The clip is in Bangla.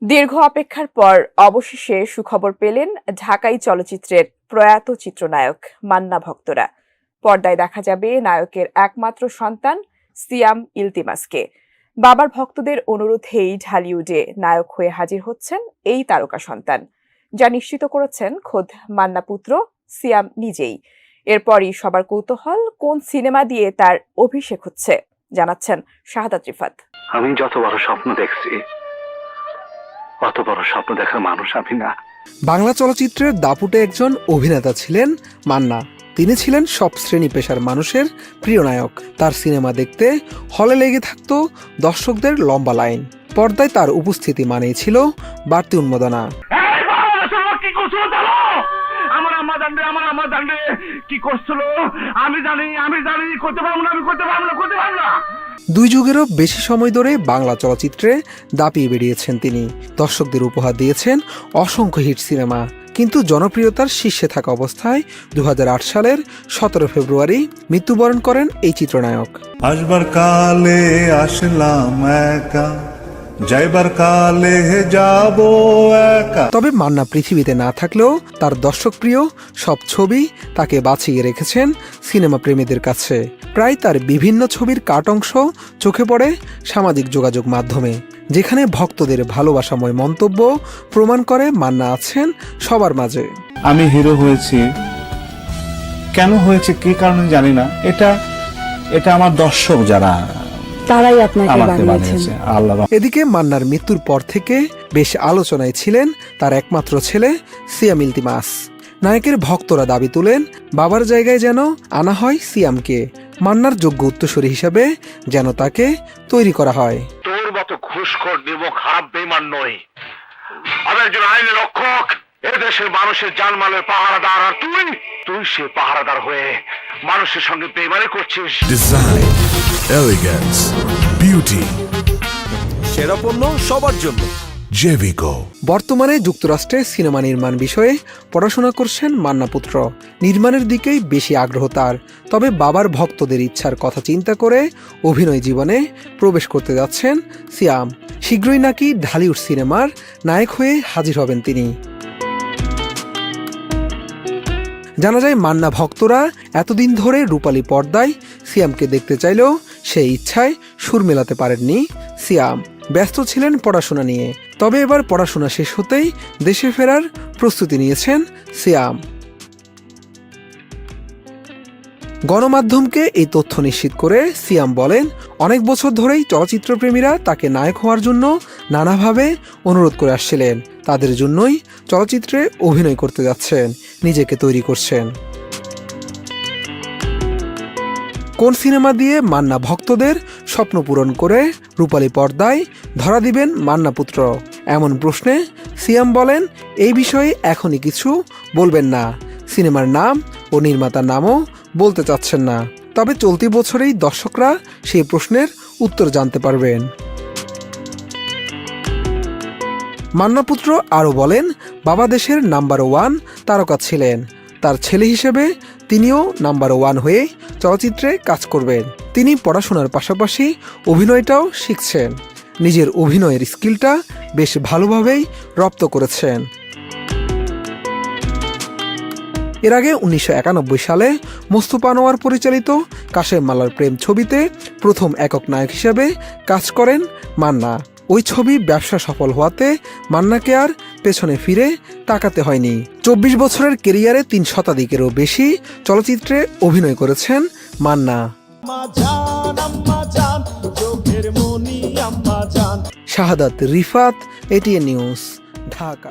দীর্ঘ অপেক্ষার পর অবশেষে সুখবর পেলেন ঢাকাই চলচ্চিত্রের প্রয়াত চিত্রনায়ক মান্না ভক্তরা। পর্দায় দেখা যাবে নায়কের একমাত্র সন্তান সিয়াম ইলতিমাসকে। বাবার ভক্তদের অনুরোধেই ঢালিউডে নায়ক হয়ে হাজির হচ্ছেন এই তারকা সন্তান, যা নিশ্চিত করেছেন খোদ মান্না পুত্র সিয়াম নিজেই। এরপরই সবার কৌতূহল, কোন সিনেমা দিয়ে তার অভিষেক হচ্ছে, জানাচ্ছেন শাহাদাত রিফাত। আমি যত বড় স্বপ্ন দেখছি, অত বড় স্বপ্ন দেখার মানুষ আমি না। বাংলা চলচ্চিত্রের দাপুটে একজন অভিনেতা ছিলেন মান্না। তিনি ছিলেন সব শ্রেণী পেশার মানুষের প্রিয় নায়ক। তার সিনেমা দেখতে হলে লেগে থাকতো দর্শকদের লম্বা লাইন। পর্দায় তার উপস্থিতি মানেই ছিল বাড়তি উন্মাদনা। দুই যুগেরও বেশি সময় ধরে বাংলা চলচ্চিত্রে দাপিয়ে বেরিয়েছেন তিনি। দর্শকদের উপহার দিয়েছেন অসংখ্য হিট সিনেমা। কিন্তু জনপ্রিয়তার শীর্ষে থাকা অবস্থায় 2008 সালের 17 ফেব্রুয়ারি মৃত্যুবরণ করেন এই চিত্রনায়ক। আসবার কালে আসলাম একা, যাইবার কালে যাব একা। তবে মান্না পৃথিবীতে না থাকলেও তার দর্শকপ্রিয় সব ছবি তাকে বাঁচিয়ে রেখেছেন সিনেমা প্রেমীদের কাছে। প্রায় তার বিভিন্ন ছবির কাট অংশ চোখে পড়ে সামাজিক যোগাযোগ মাধ্যমে, যেখানে ভক্তদের ভালোবাসাময় মন্তব্য প্রমাণ করে মান্না আছেন সবার মাঝে। আমি হিরো হয়েছি, কেন হয়েছে কি কারণে জানি না, এটা আমার দর্শক যারা তারাই আপনাকে বানিয়েছে। এদিকে মান্নার মৃত্যুর পর থেকে বেশ আলোচনায় ছিলেন তার একমাত্র ছেলে সিয়াম ইলতিমাস। নায়কের ভক্তরা দাবি তুলেন বাবার জায়গায় যেন আনা হয় সিয়ামকে, মান্নার যোগ্য উত্তরসূরি হিসেবে যেন তাকে তৈরি করা হয়। তোর মতো ঘুষখোর নির্মম খারাপ বেঈমান নই, আমি একজন আইনের রক্ষক, এদেশের মানুষের জানমালের পাহারাদার, আর তুই সে পাহারাদার হয়ে মানুষের সঙ্গে বেঈমানি করছিস। ডিজাইন, এলিগেন্স, বিউটি, সেরা পণ্য সবার জন্য জেভিকো। বর্তমানে যুক্তরাষ্ট্রে সিনেমা নির্মাণ বিষয়ে পড়াশোনা করছেন মান্না পুত্র। নির্মাণের দিকেই বেশি আগ্রহ তার। তবে বাবার ভক্তদের ইচ্ছার কথা চিন্তা করে অভিনয় জীবনে প্রবেশ করতে যাচ্ছেন সিয়াম। শীঘ্রই নাকি ঢালিউড সিনেমার নায়ক হয়ে হাজির হবেন তিনি। জানা যায় মান্না ভক্তরা এতদিন ধরে রূপালী পর্দায় সিয়ামকে দেখতে চাইলেও সেই ইচ্ছায় সুর মেলাতে পারেননি সিয়াম। ব্যস্ত ছিলেন পড়াশোনা নিয়ে। তবে এবার পড়াশোনা শেষ হতেই দেশে ফেরার প্রস্তুতি নিয়েছেন সিয়াম। গণমাধ্যমকে এই তথ্য নিশ্চিত করে সিয়াম বলেন, অনেক বছর ধরেই চলচ্চিত্রপ্রেমীরা তাকে নায়ক হওয়ার জন্য নানাভাবে অনুরোধ করে আসছিলেন। তাদের জন্যই চলচ্চিত্রে অভিনয় করতে যাচ্ছেন, নিজেকে তৈরি করছেন। কোন সিনেমা দিয়ে মান্না ভক্তদের স্বপ্ন পূরণ করে রূপালী পর্দায় ধরা দিবেন মান্না পুত্র, এমন প্রশ্নে সিয়াম বলেন, এই বিষয়ে এখনই কিছু বলবেন না। সিনেমার নাম ও নির্মাতার নামও বলতে চাচ্ছেন না। তবে চলতি বছরেই দর্শকরা সেই প্রশ্নের উত্তর জানতে পারবেন। মান্না পুত্র আরও বলেন, বাবা দেশের নাম্বার 1 তারকা ছিলেন। তার ছেলে হিসেবে তিনিও নাম্বার 1 হয়ে চলচ্চিত্রে কাজ করবেন। তিনি পড়াশোনার পাশাপাশি অভিনয়টাও শিখছেন। নিজের অভিনয়ের স্কিলটা বেশ ভালোভাবেই রপ্ত করেছেন। এর আগে 1991 সালে মোস্তফা আনোয়ার পরিচালিত কাশেম মালার প্রেম ছবিতে প্রথম একক নায়ক হিসেবে কাজ করেন মান্না। ওই ছবি ব্যবসা সফল হওয়াতে মান্নাকে আর পেছনে ফিরে তাকাতে হয়নি। 24 বছরের কেরিয়ারে 3 শতাধিকেরও বেশি চলচ্চিত্রে অভিনয় করেছেন মান্না। শাহাদাত রিফাত, এটিএন নিউজ, ঢাকা।